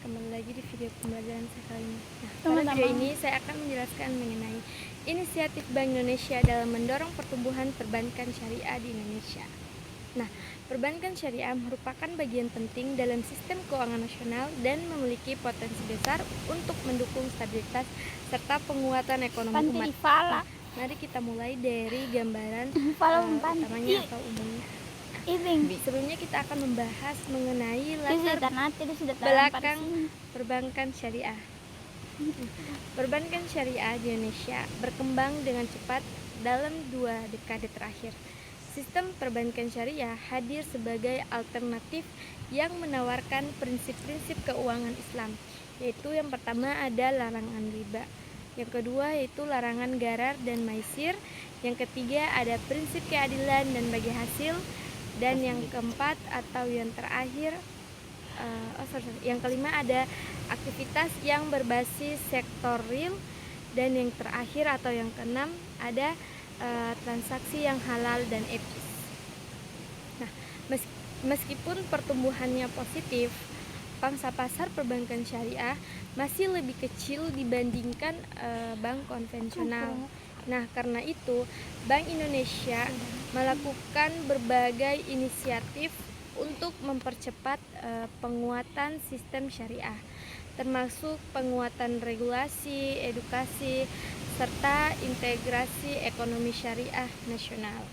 kembali lagi di video pembelajaran saya kali ini. Nah, pada Sama-sama. video ini saya akan menjelaskan mengenai inisiatif Bank Indonesia dalam mendorong pertumbuhan perbankan syariah di Indonesia. Nah, perbankan syariah merupakan bagian penting dalam sistem keuangan nasional dan memiliki potensi besar untuk mendukung stabilitas serta penguatan ekonomi umat. Nah, mari kita mulai dari gambaran utamanya atau umumnya. Sebelumnya kita akan membahas mengenai latar belakang perbankan syariah. Perbankan syariah di Indonesia berkembang dengan cepat dalam 2 dekade terakhir. Sistem perbankan syariah hadir sebagai alternatif yang menawarkan prinsip-prinsip keuangan Islam, yaitu yang pertama ada larangan riba, yang kedua yaitu larangan gharar dan maisir, yang ketiga ada prinsip keadilan dan bagi hasil, dan yang keempat atau yang terakhir yang kelima ada aktivitas yang berbasis sektor real, dan yang terakhir atau yang keenam ada transaksi yang halal dan etis. Nah, meskipun pertumbuhannya positif, pangsa pasar perbankan syariah masih lebih kecil dibandingkan bank konvensional. Nah, karena itu Bank Indonesia melakukan berbagai inisiatif untuk mempercepat penguatan sistem syariah, termasuk penguatan regulasi, edukasi, serta integrasi ekonomi syariah nasional.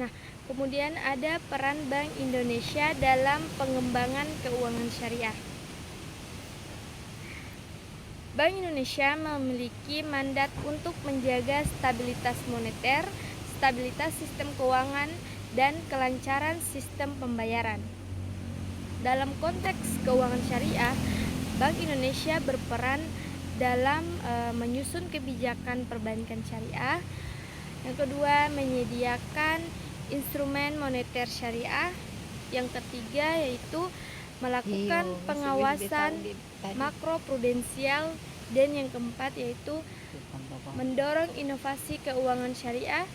Nah, kemudian ada peran Bank Indonesia dalam pengembangan keuangan syariah. Bank Indonesia memiliki mandat untuk menjaga stabilitas moneter, stabilitas sistem keuangan, dan kelancaran sistem pembayaran. Dalam konteks keuangan syariah, Bank Indonesia berperan dalam menyusun kebijakan perbankan syariah. Yang kedua, menyediakan instrumen moneter syariah. Yang ketiga yaitu melakukan pengawasan makroprudensial, dan yang keempat yaitu mendorong inovasi keuangan syariah.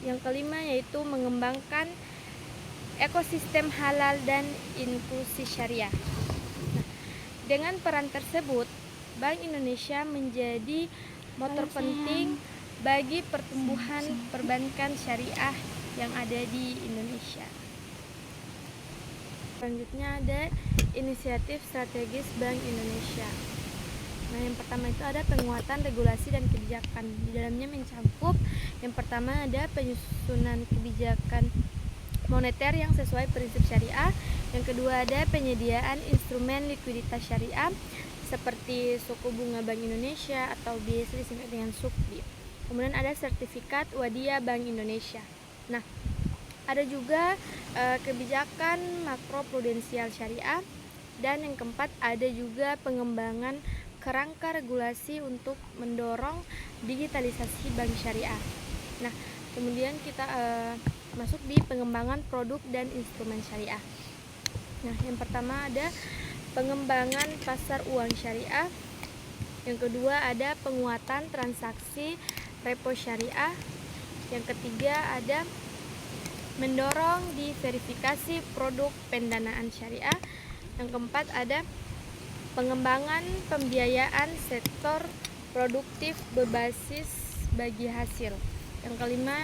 Yang kelima yaitu mengembangkan ekosistem halal dan inklusi syariah. Nah, dengan peran tersebut, Bank Indonesia menjadi motor penting bagi pertumbuhan perbankan syariah yang ada di Indonesia. Selanjutnya ada inisiatif strategis Bank Indonesia. Nah, yang pertama itu ada penguatan regulasi dan kebijakan. Di dalamnya mencakup yang pertama ada penyusunan kebijakan moneter yang sesuai prinsip syariah. Yang kedua ada penyediaan instrumen likuiditas syariah seperti suku bunga Bank Indonesia atau biasa disingkat dengan SUKBI. Kemudian ada sertifikat Wadiyah Bank Indonesia. Nah, ada juga kebijakan makroprudensial syariah, dan yang keempat ada juga pengembangan kerangka regulasi untuk mendorong digitalisasi bank syariah. Nah, kemudian kita masuk di pengembangan produk dan instrumen syariah. Nah, yang pertama ada pengembangan pasar uang syariah. Yang kedua ada penguatan transaksi repo syariah. Yang ketiga ada mendorong diverifikasi produk pendanaan syariah. Yang keempat ada pengembangan pembiayaan sektor produktif berbasis bagi hasil. Yang kelima,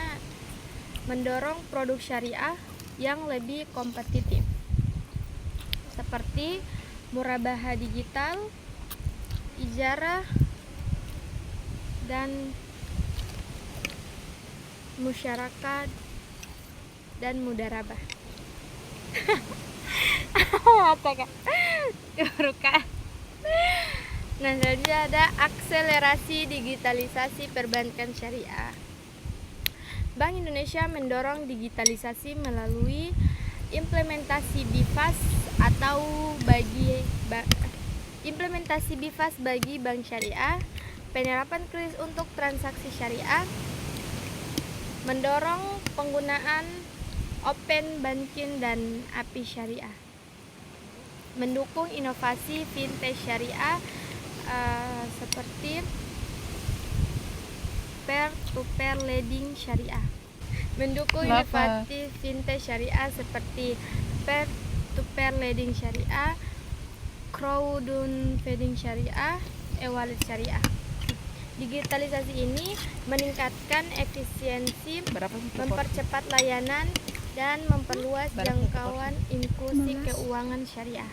mendorong produk syariah yang lebih kompetitif seperti murabaha digital, ijarah, dan musyarakah dan mudarabah. Apa kak? Nah, selanjutnya ada akselerasi digitalisasi perbankan syariah. Bank Indonesia mendorong digitalisasi melalui implementasi BIFAS bagi bank syariah, penerapan kris untuk transaksi syariah, mendorong penggunaan open banking dan API syariah, mendukung inovasi fintech syariah seperti peer-to-peer lending syariah, mendukung inovasi fintech syariah seperti peer-to-peer lending syariah, crowdfunding syariah, e-wallet syariah. Digitalisasi ini meningkatkan efisiensi, mempercepat layanan, dan memperluas jangkauan inklusi keuangan syariah.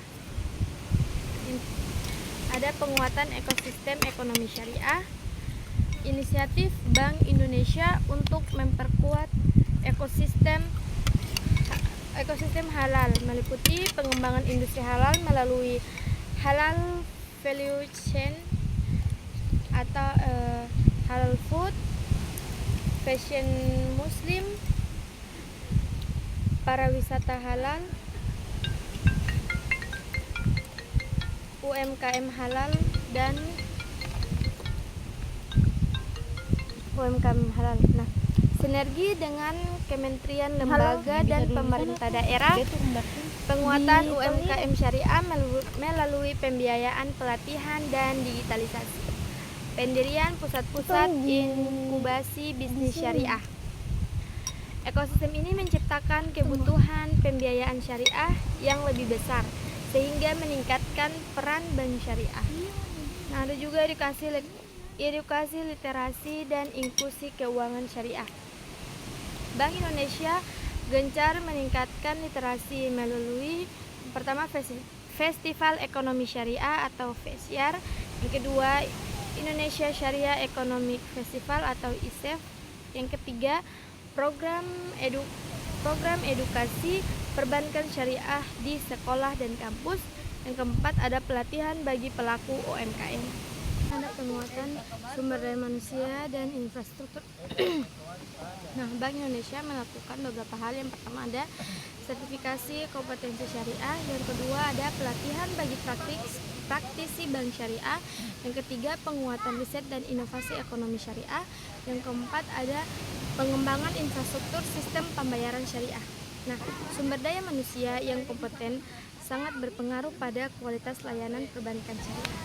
Ada penguatan ekosistem ekonomi syariah. Inisiatif Bank Indonesia untuk memperkuat ekosistem halal meliputi pengembangan industri halal melalui halal value chain atau halal food, fashion muslim, pariwisata halal, UMKM halal, dan UMKM halal. Nah, sinergi dengan kementerian, lembaga, dan pemerintah daerah, penguatan UMKM syariah melalui pembiayaan, pelatihan, dan digitalisasi, pendirian pusat-pusat inkubasi bisnis syariah. Ekosistem ini menciptakan kebutuhan pembiayaan syariah yang lebih besar sehingga meningkatkan peran bank syariah. Nah, ada juga edukasi literasi dan inklusi keuangan syariah. Bank Indonesia gencar meningkatkan literasi melalui pertama Festival Ekonomi Syariah atau FESYAR, yang kedua Indonesia Syariah Economic Festival atau ISEF, yang ketiga program edukasi perbankan syariah di sekolah dan kampus, yang keempat ada pelatihan bagi pelaku UMKM. Ada penguatan sumber daya manusia dan infrastruktur. Nah, Bank Indonesia melakukan beberapa hal. Yang pertama ada sertifikasi kompetensi syariah, yang kedua ada pelatihan bagi praktisi bank syariah, yang ketiga penguatan riset dan inovasi ekonomi syariah, yang keempat ada pengembangan infrastruktur sistem pembayaran syariah. Nah, sumber daya manusia yang kompeten sangat berpengaruh pada kualitas layanan perbankan syariah.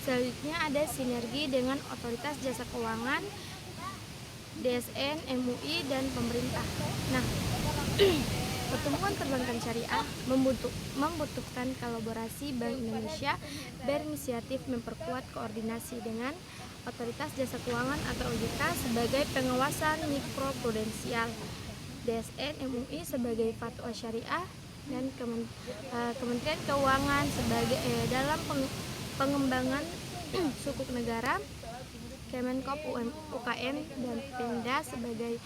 Selanjutnya ada sinergi dengan otoritas jasa keuangan, DSN, MUI, dan pemerintah. Nah, pertumbuhan perbankan syariah membutuhkan kolaborasi. Bank Indonesia berinisiatif memperkuat koordinasi dengan otoritas jasa keuangan atau OJK sebagai pengawasan mikroprudensial, DSN, MUI sebagai fatwa syariah, dan Kementerian Keuangan sebagai dalam pengembangan sukuk negara, Kemenkop UKM, dan Pemda sebagai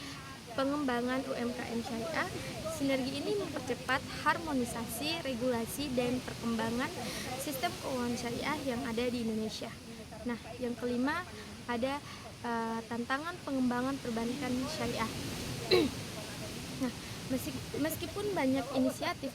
pengembangan UMKM syariah. Sinergi ini mempercepat harmonisasi regulasi dan perkembangan sistem keuangan syariah yang ada di Indonesia. Nah, yang kelima ada tantangan pengembangan perbankan syariah. Nah, meskipun banyak inisiatif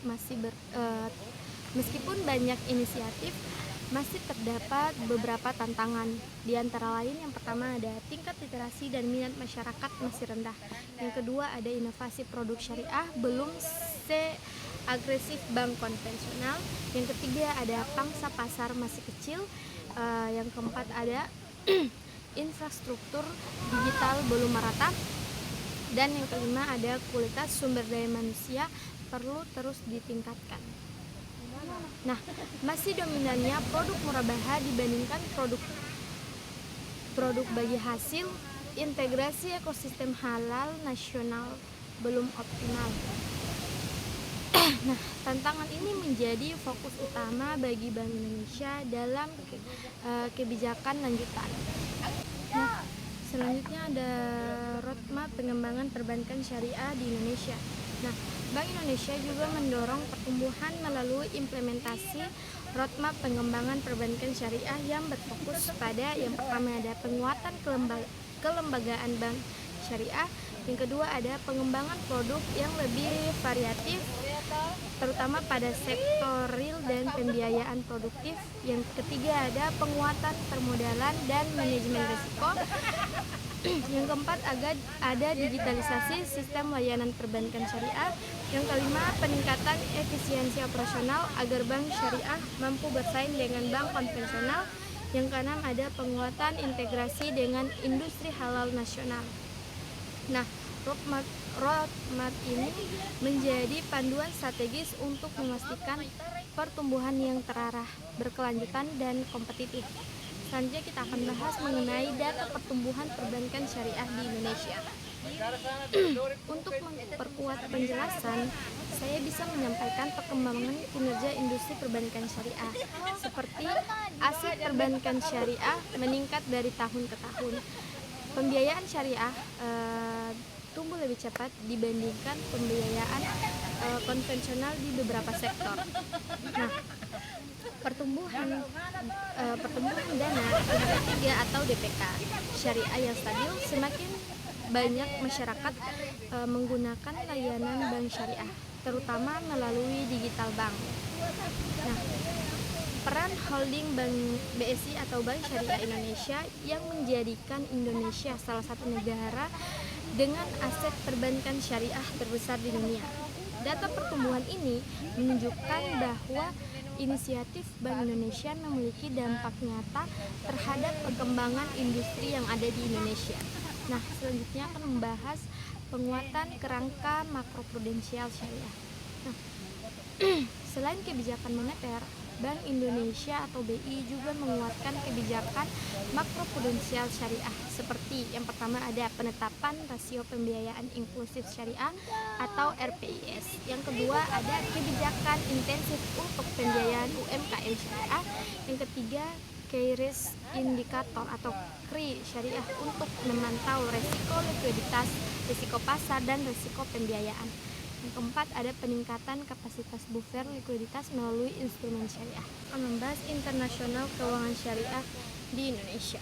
masih terdapat beberapa tantangan. Di antara lain, yang pertama ada tingkat literasi dan minat masyarakat masih rendah. Yang kedua ada inovasi produk syariah belum seagresif bank konvensional. Yang ketiga ada pangsa pasar masih kecil. Yang keempat ada infrastruktur digital belum merata. Dan yang kelima ada kualitas sumber daya manusia perlu terus ditingkatkan. Nah, masih dominannya produk murabaha dibandingkan produk bagi hasil. Integrasi ekosistem halal nasional belum optimal. Nah, tantangan ini menjadi fokus utama bagi Bank Indonesia dalam kebijakan lanjutan. Nah, selanjutnya ada roadmap pengembangan perbankan syariah di Indonesia. Nah, Bank Indonesia juga mendorong pertumbuhan melalui implementasi roadmap pengembangan perbankan syariah yang berfokus pada yang pertama ada penguatan kelembagaan bank syariah, yang kedua ada pengembangan produk yang lebih variatif terutama pada sektor real dan pembiayaan produktif, yang ketiga ada penguatan permodalan dan manajemen risiko, yang keempat ada digitalisasi sistem layanan perbankan syariah, yang kelima peningkatan efisiensi operasional agar bank syariah mampu bersaing dengan bank konvensional, yang keenam ada penguatan integrasi dengan industri halal nasional. Nah, roadmap ini menjadi panduan strategis untuk memastikan pertumbuhan yang terarah, berkelanjutan, dan kompetitif. Selanjutnya kita akan bahas mengenai data pertumbuhan perbankan syariah di Indonesia. Untuk memperkuat penjelasan, saya bisa menyampaikan perkembangan kinerja industri perbankan syariah, seperti aset perbankan syariah meningkat dari tahun ke tahun. Pembiayaan syariah tumbuh lebih cepat dibandingkan pembiayaan konvensional di beberapa sektor. Nah, pertumbuhan dana DP3 atau DPK syariah yang stabil, semakin banyak masyarakat menggunakan layanan bank syariah, terutama melalui digital bank. Nah, peran holding Bank BSI atau Bank Syariah Indonesia yang menjadikan Indonesia salah satu negara dengan aset perbankan syariah terbesar di dunia. Data pertumbuhan ini menunjukkan bahwa inisiatif Bank Indonesia memiliki dampak nyata terhadap perkembangan industri yang ada di Indonesia. Nah, selanjutnya akan membahas penguatan kerangka makroprudensial syariah. Nah, selain kebijakan moneter, Bank Indonesia atau BI juga menguatkan kebijakan makroprudensial syariah, seperti yang pertama ada penetapan rasio pembiayaan inklusif syariah atau RPIS. Yang kedua ada kebijakan intensif untuk pembiayaan UMKM syariah. Yang ketiga Key Risk Indicator atau KRI syariah untuk memantau resiko likuiditas, risiko pasar, dan risiko pembiayaan. Yang keempat ada peningkatan kapasitas buffer likuiditas melalui instrumen syariah. Akan membahas internasional keuangan syariah di Indonesia.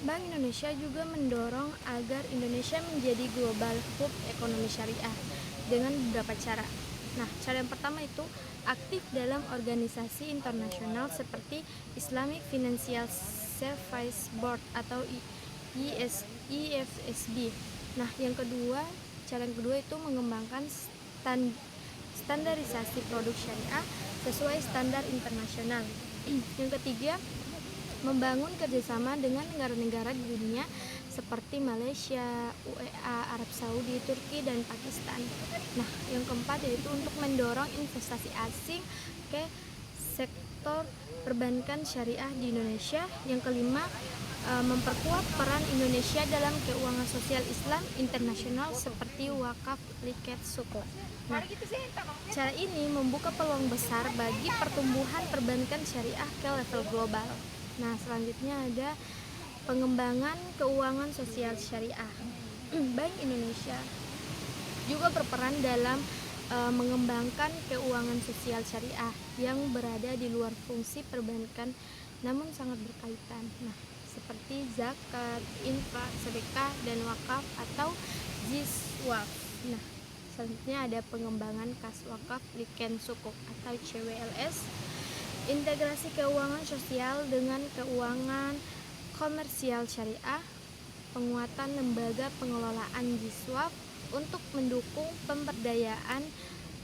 Bank Indonesia juga mendorong agar Indonesia menjadi global hub ekonomi syariah dengan beberapa cara. Nah, cara yang pertama itu aktif dalam organisasi internasional seperti Islamic Financial Services Board atau IFSB. Nah, cara yang kedua itu mengembangkan standarisasi produk syariah sesuai standar internasional. Yang ketiga, membangun kerjasama dengan negara-negara di dunia seperti Malaysia, UEA, Arab Saudi, Turki, dan Pakistan. Nah, yang keempat yaitu untuk mendorong investasi asing ke sektor perbankan syariah di Indonesia. Yang kelima, memperkuat peran Indonesia dalam keuangan sosial Islam internasional seperti wakaf liket sukuk. Nah, cara ini membuka peluang besar bagi pertumbuhan perbankan syariah ke level global. Nah, selanjutnya ada pengembangan keuangan sosial syariah. Bank Indonesia juga berperan dalam mengembangkan keuangan sosial syariah yang berada di luar fungsi perbankan namun sangat berkaitan. Nah, seperti zakat, infak, sedekah, dan wakaf atau ZISWAF. Nah, selanjutnya ada pengembangan kas wakaf liken sukuk atau CWLS, integrasi keuangan sosial dengan keuangan komersial syariah, penguatan lembaga pengelolaan ZISWAF untuk mendukung pemberdayaan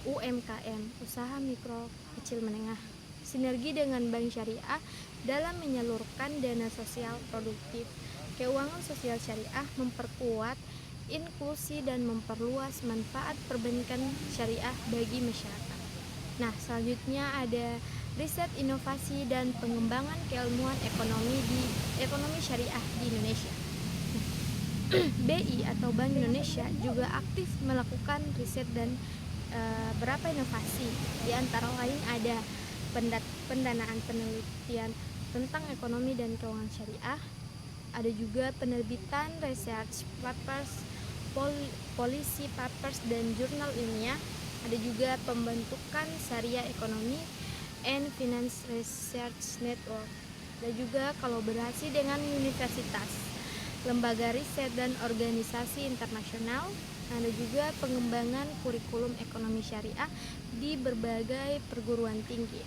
UMKM, usaha mikro kecil menengah, sinergi dengan bank syariah dalam menyalurkan dana sosial produktif. Keuangan sosial syariah memperkuat inklusi dan memperluas manfaat perbankan syariah bagi masyarakat. Nah, selanjutnya ada riset, inovasi, dan pengembangan keilmuan ekonomi syariah di Indonesia. BI atau Bank Indonesia juga aktif melakukan riset dan beberapa inovasi. Di antara lain ada pendanaan penelitian tentang ekonomi dan keuangan syariah, ada juga penerbitan research papers, policy papers, dan jurnal ilmiah, ada juga pembentukan Syariah Economy and Finance Research Network, dan juga kolaborasi dengan universitas, lembaga riset, dan organisasi internasional. Ada juga pengembangan kurikulum ekonomi syariah di berbagai perguruan tinggi.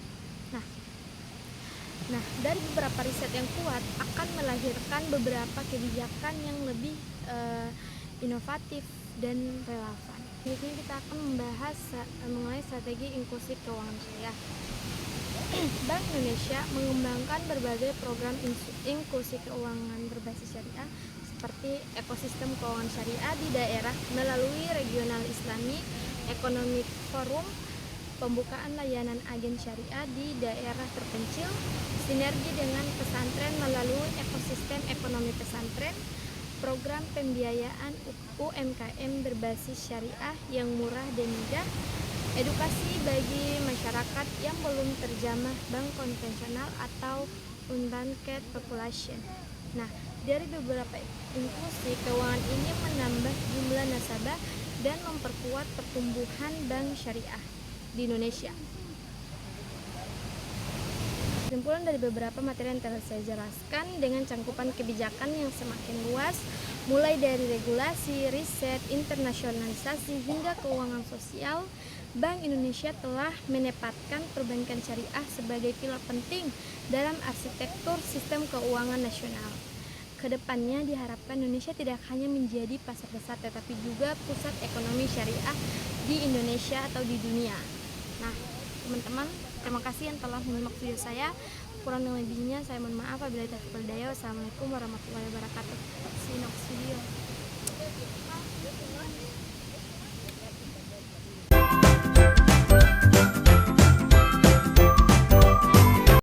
Nah, dari beberapa riset yang kuat akan melahirkan beberapa kebijakan yang lebih inovatif dan relevan. Jadi kita akan membahas mengenai strategi inklusi keuangan syariah. Bank Indonesia mengembangkan berbagai program inklusi keuangan berbasis syariah seperti ekosistem keuangan syariah di daerah melalui Regional Islamic Economic Forum, pembukaan layanan agen syariah di daerah terpencil, sinergi dengan pesantren melalui ekosistem ekonomi pesantren, program pembiayaan UMKM berbasis syariah yang murah dan mudah, edukasi bagi masyarakat yang belum terjamah bank konvensional atau unbanked population. Nah, dari beberapa inklusi keuangan ini menambah jumlah nasabah dan memperkuat pertumbuhan bank syariah di Indonesia. Kesimpulan dari beberapa materi yang telah saya jelaskan dengan cangkupan kebijakan yang semakin luas, mulai dari regulasi, riset, internasionalisasi, hingga keuangan sosial, Bank Indonesia telah menempatkan perbankan syariah sebagai pilar penting dalam arsitektur sistem keuangan nasional. Kedepannya diharapkan Indonesia tidak hanya menjadi pasar besar tetapi juga pusat ekonomi syariah di Indonesia atau di dunia. Nah, teman-teman, terima kasih yang telah menyimak video saya. Kurang dan lebihnya saya mohon maaf. Wabillahi taufiq wal hidayah. Wassalamualaikum warahmatullahi wabarakatuh. See you next video.